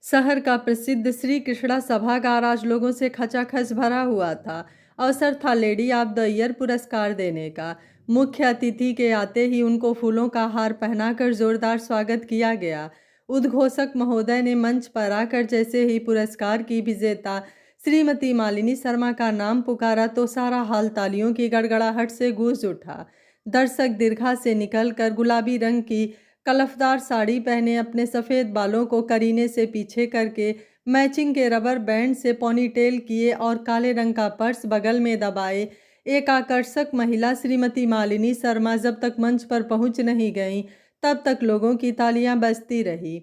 शहर का प्रसिद्ध श्री कृष्णा सभागार आज लोगों से खचाखच भरा हुआ था। अवसर था लेडी ऑफ द ईयर पुरस्कार देने का। मुख्य अतिथि के आते ही उनको फूलों का हार पहनाकर जोरदार स्वागत किया गया। उद्घोषक महोदय ने मंच पर आकर जैसे ही पुरस्कार की विजेता श्रीमती मालिनी शर्मा का नाम पुकारा तो सारा हाल तालियों की गड़गड़ाहट से गूंज उठा। दर्शक दीर्घा से निकलकर गुलाबी रंग की कलफदार साड़ी पहने अपने सफ़ेद बालों को करीने से पीछे करके मैचिंग के रबर बैंड से पोनीटेल किए और काले रंग का पर्स बगल में दबाए एक आकर्षक महिला श्रीमती मालिनी शर्मा जब तक मंच पर पहुंच नहीं गईं तब तक लोगों की तालियां बजती रही।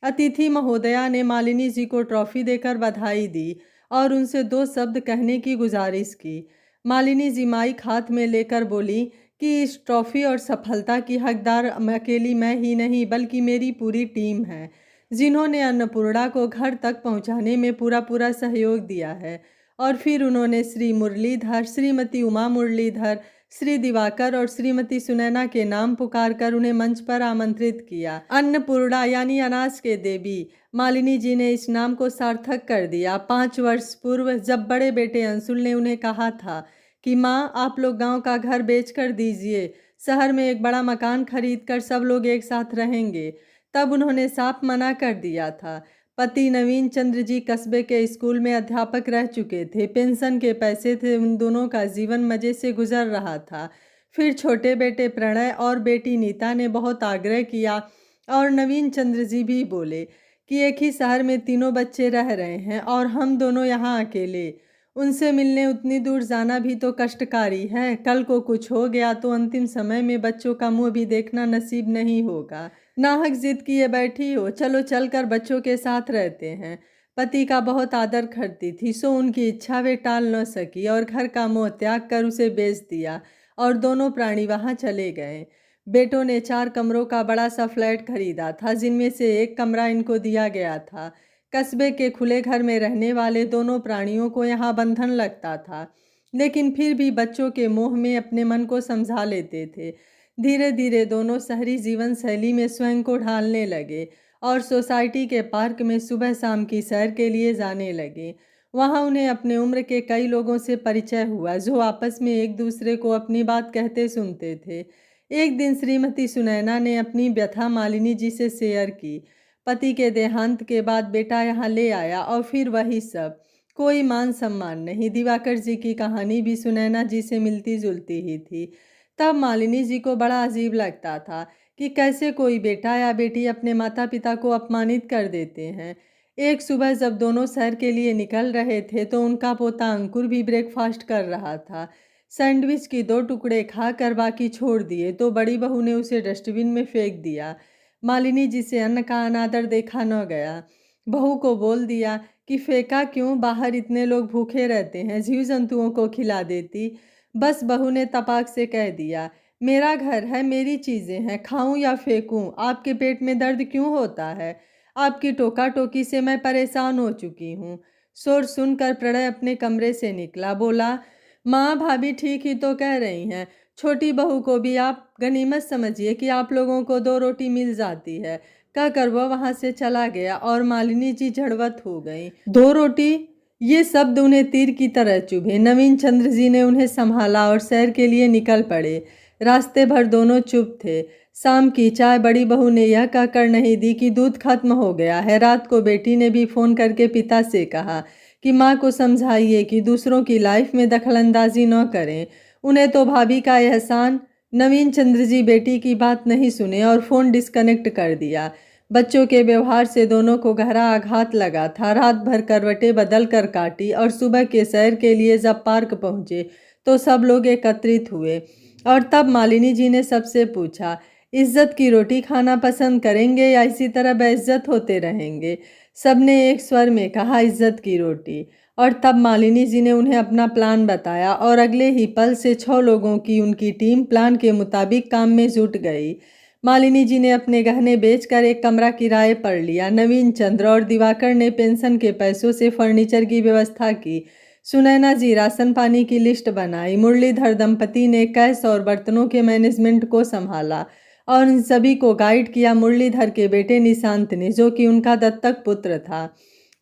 अतिथि महोदया ने मालिनी जी को ट्रॉफी देकर बधाई दी और उनसे दो शब्द कहने की गुजारिश की। मालिनी जी माइक हाथ में लेकर बोली कि इस ट्रॉफी और सफलता की हकदार अकेली मैं ही नहीं बल्कि मेरी पूरी टीम है, जिन्होंने अन्नपूर्णा को घर तक पहुंचाने में पूरा सहयोग दिया है। और फिर उन्होंने श्री मुरलीधर, श्रीमती उमा मुरलीधर, श्री दिवाकर और श्रीमती सुनैना के नाम पुकार कर उन्हें मंच पर आमंत्रित किया। अन्नपूर्णा यानी अनाज के देवी मालिनी जी ने इस नाम को सार्थक कर दिया। 5 वर्ष पूर्व जब बड़े बेटे अंशुल ने उन्हें कहा था कि माँ आप लोग गांव का घर बेच कर दीजिए, शहर में एक बड़ा मकान खरीद कर सब लोग एक साथ रहेंगे, तब उन्होंने साफ मना कर दिया था। पति नवीन चंद्र जी कस्बे के स्कूल में अध्यापक रह चुके थे, पेंशन के पैसे थे, उन दोनों का जीवन मज़े से गुजर रहा था। फिर छोटे बेटे प्रणय और बेटी नीता ने बहुत आग्रह किया और नवीन चंद्र जी भी बोले कि एक ही शहर में तीनों बच्चे रह रहे हैं और हम दोनों यहाँ अकेले, उनसे मिलने उतनी दूर जाना भी तो कष्टकारी है। कल को कुछ हो गया तो अंतिम समय में बच्चों का मुंह भी देखना नसीब नहीं होगा। नाहक जिद किए बैठी हो, चलो चलकर बच्चों के साथ रहते हैं। पति का बहुत आदर करती थी, सो उनकी इच्छा वे टाल न सकी और घर का मोह त्याग कर उसे बेच दिया और दोनों प्राणी वहां चले गए। बेटों ने 4 कमरों का बड़ा सा फ्लैट खरीदा था, जिनमें से एक कमरा इनको दिया गया था। कस्बे के खुले घर में रहने वाले दोनों प्राणियों को यहाँ बंधन लगता था, लेकिन फिर भी बच्चों के मोह में अपने मन को समझा लेते थे। धीरे धीरे दोनों शहरी जीवन शैली में स्वयं को ढालने लगे और सोसाइटी के पार्क में सुबह शाम की सैर के लिए जाने लगे। वहाँ उन्हें अपने उम्र के कई लोगों से परिचय हुआ जो आपस में एक दूसरे को अपनी बात कहते सुनते थे। एक दिन श्रीमती सुनैना ने अपनी व्यथा मालिनी जी से शेयर की। पति के देहांत के बाद बेटा यहाँ ले आया और फिर वही सब, कोई मान सम्मान नहीं। दिवाकर जी की कहानी भी सुनैना जी से मिलती जुलती ही थी। तब मालिनी जी को बड़ा अजीब लगता था कि कैसे कोई बेटा या बेटी अपने माता पिता को अपमानित कर देते हैं। एक सुबह जब दोनों सैर के लिए निकल रहे थे तो उनका पोता अंकुर भी ब्रेकफास्ट कर रहा था। सैंडविच की 2 टुकड़े खाकर बाकी छोड़ दिए तो बड़ी बहू ने उसे डस्टबिन में फेंक दिया। मालिनी जी से अन्न का अनादर देखा न गया। बहू को बोल दिया कि फेंका क्यों, बाहर इतने लोग भूखे रहते हैं, जीव जंतुओं को खिला देती। बस बहू ने तपाक से कह दिया, मेरा घर है, मेरी चीज़ें हैं, खाऊं या फेंकूं, आपके पेट में दर्द क्यों होता है? आपकी टोका टोकी से मैं परेशान हो चुकी हूँ। शोर सुनकर प्रणय अपने कमरे से निकला, बोला, माँ भाभी ठीक ही तो कह रही हैं, छोटी बहू को भी आप गनीमत समझिए कि आप लोगों को 2 रोटी मिल जाती है। कहकर वह वहाँ से चला गया और मालिनी जी झड़वत हो गई। 2 रोटी, ये शब्द उन्हें तीर की तरह चुभे। नवीन चंद्र जी ने उन्हें संभाला और सैर के लिए निकल पड़े। रास्ते भर दोनों चुप थे। शाम की चाय बड़ी बहू ने यह कहकर नहीं दी कि दूध खत्म हो गया है। रात को बेटी ने भी फोन करके पिता से कहा कि माँ को समझाइए कि दूसरों की लाइफ में दखलंदाजी न करें, उन्हें तो भाभी का एहसान। नवीन चंद्र जी बेटी की बात नहीं सुने और फ़ोन डिस्कनेक्ट कर दिया। बच्चों के व्यवहार से दोनों को गहरा आघात लगा था। रात भर करवटें बदल कर काटी और सुबह के सैर के लिए जब पार्क पहुँचे तो सब लोग एकत्रित हुए और तब मालिनी जी ने सबसे पूछा, इज्जत की रोटी खाना पसंद करेंगे या इसी तरह बेइज्जत होते रहेंगे? सबने एक स्वर में कहा, इज्जत की रोटी। और तब मालिनी जी ने उन्हें अपना प्लान बताया और अगले ही पल से 6 लोगों की उनकी टीम प्लान के मुताबिक काम में जुट गई। मालिनी जी ने अपने गहने बेचकर एक कमरा किराए पर लिया। नवीन चंद्र और दिवाकर ने पेंशन के पैसों से फर्नीचर की व्यवस्था की। सुनैना जी राशन पानी की लिस्ट बनाई। मुरलीधर दंपति ने कैश और बर्तनों के मैनेजमेंट को संभाला और इन सभी को गाइड किया मुरलीधर के बेटे निशांत ने, जो कि उनका दत्तक पुत्र था।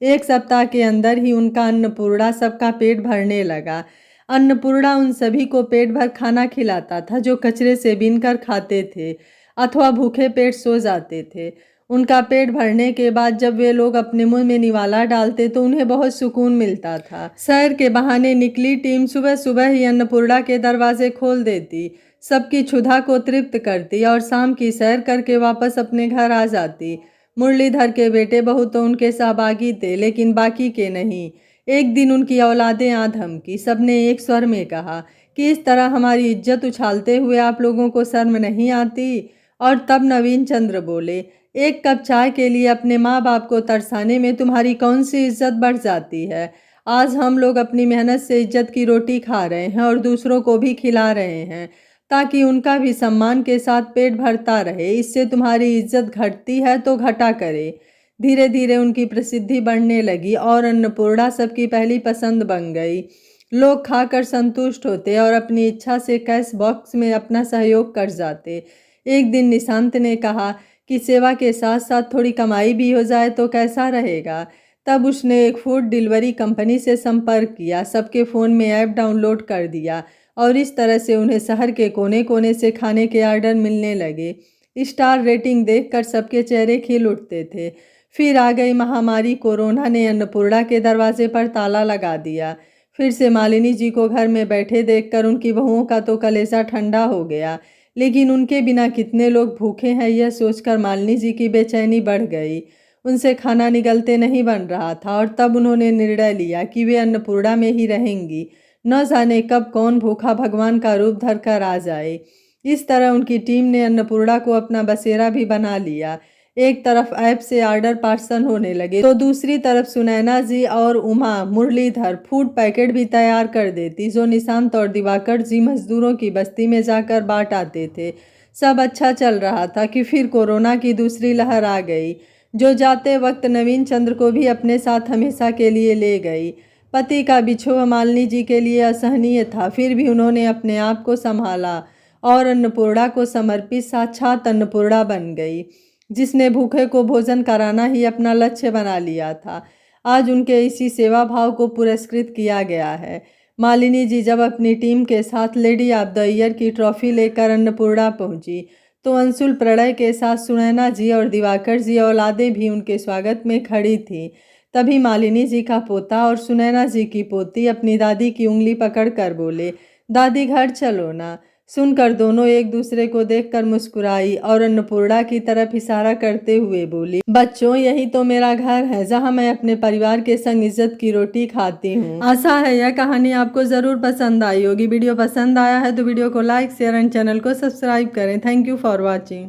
1 सप्ताह के अंदर ही उनका अन्नपूर्णा सबका पेट भरने लगा। अन्नपूर्णा उन सभी को पेट भर खाना खिलाता था जो कचरे से बीनकर खाते थे अथवा भूखे पेट सो जाते थे। उनका पेट भरने के बाद जब वे लोग अपने मुंह में निवाला डालते तो उन्हें बहुत सुकून मिलता था। सैर के बहाने निकली टीम सुबह सुबह ही अन्नपूर्णा के दरवाजे खोल देती, सबकी क्षुधा को तृप्त करती और शाम की सैर करके वापस अपने घर आ जाती। मुरलीधर के बेटे बहू तो उनके सहभागी थे, लेकिन बाकी के नहीं। एक दिन उनकी औलादें आ धमकी। सबने एक स्वर में कहा कि इस तरह हमारी इज्जत उछालते हुए आप लोगों को शर्म नहीं आती। और तब नवीन चंद्र बोले, 1 कप चाय के लिए अपने माँ बाप को तरसाने में तुम्हारी कौन सी इज्जत बढ़ जाती है। आज हम लोग अपनी मेहनत से इज्जत की रोटी खा रहे हैं और दूसरों को भी खिला रहे हैं, ताकि उनका भी सम्मान के साथ पेट भरता रहे। इससे तुम्हारी इज्जत घटती है तो घटा करे। धीरे धीरे उनकी प्रसिद्धि बढ़ने लगी और अन्नपूर्णा सबकी पहली पसंद बन गई। लोग खाकर संतुष्ट होते और अपनी इच्छा से कैश बॉक्स में अपना सहयोग कर जाते। एक दिन निशांत ने कहा कि सेवा के साथ साथ थोड़ी कमाई भी हो जाए तो कैसा रहेगा। तब उसने एक फूड डिलीवरी कंपनी से संपर्क किया, सबके फ़ोन में ऐप डाउनलोड कर दिया और इस तरह से उन्हें शहर के कोने कोने से खाने के ऑर्डर मिलने लगे। स्टार रेटिंग देखकर सबके चेहरे खिल उठते थे। फिर आ गई महामारी कोरोना ने अन्नपूर्णा के दरवाजे पर ताला लगा दिया। फिर से मालिनी जी को घर में बैठे देखकर उनकी बहुओं का तो कलेजा ठंडा हो गया, लेकिन उनके बिना कितने लोग भूखे हैं यह सोचकर मालिनी जी की बेचैनी बढ़ गई। उनसे खाना निगलते नहीं बन रहा था और तब उन्होंने निर्णय लिया कि वे अन्नपूर्णा में ही रहेंगी। न जाने कब कौन भूखा भगवान का रूप धर कर आ जाए। इस तरह उनकी टीम ने अन्नपूर्णा को अपना बसेरा भी बना लिया। एक तरफ ऐप से ऑर्डर पार्सल होने लगे तो दूसरी तरफ सुनैना जी और उमा मुरलीधर फूड पैकेट भी तैयार कर देती, जो निशांत और दिवाकर जी मजदूरों की बस्ती में जाकर बांट आते थे। सब अच्छा चल रहा था कि फिर कोरोना की दूसरी लहर आ गई, जो जाते वक्त नवीन चंद्र को भी अपने साथ हमेशा के लिए ले गई। पति का बिछोह मालिनी जी के लिए असहनीय था, फिर भी उन्होंने अपने आप को संभाला और अन्नपूर्णा को समर्पित साक्षात अन्नपूर्णा बन गई, जिसने भूखे को भोजन कराना ही अपना लक्ष्य बना लिया था। आज उनके इसी सेवा भाव को पुरस्कृत किया गया है। मालिनी जी जब अपनी टीम के साथ लेडी ऑफ द ईयर की ट्रॉफी लेकर अन्नपूर्णा पहुंची तो अंशुल प्रणय के साथ सुनैना जी और दिवाकर जी औलादें भी उनके स्वागत में खड़ी थीं। तभी मालिनी जी का पोता और सुनैना जी की पोती अपनी दादी की उंगली पकड़कर बोले, दादी घर चलो ना। सुनकर दोनों एक दूसरे को देखकर मुस्कुराई और अन्नपूर्णा की तरफ इशारा करते हुए बोली, बच्चों यही तो मेरा घर है जहां मैं अपने परिवार के संग इज्जत की रोटी खाती हूँ। आशा है यह कहानी आपको जरूर पसंद आई होगी। वीडियो पसंद आया है तो वीडियो को लाइक शेयर एंड चैनल को सब्सक्राइब करें। Thank you for watching.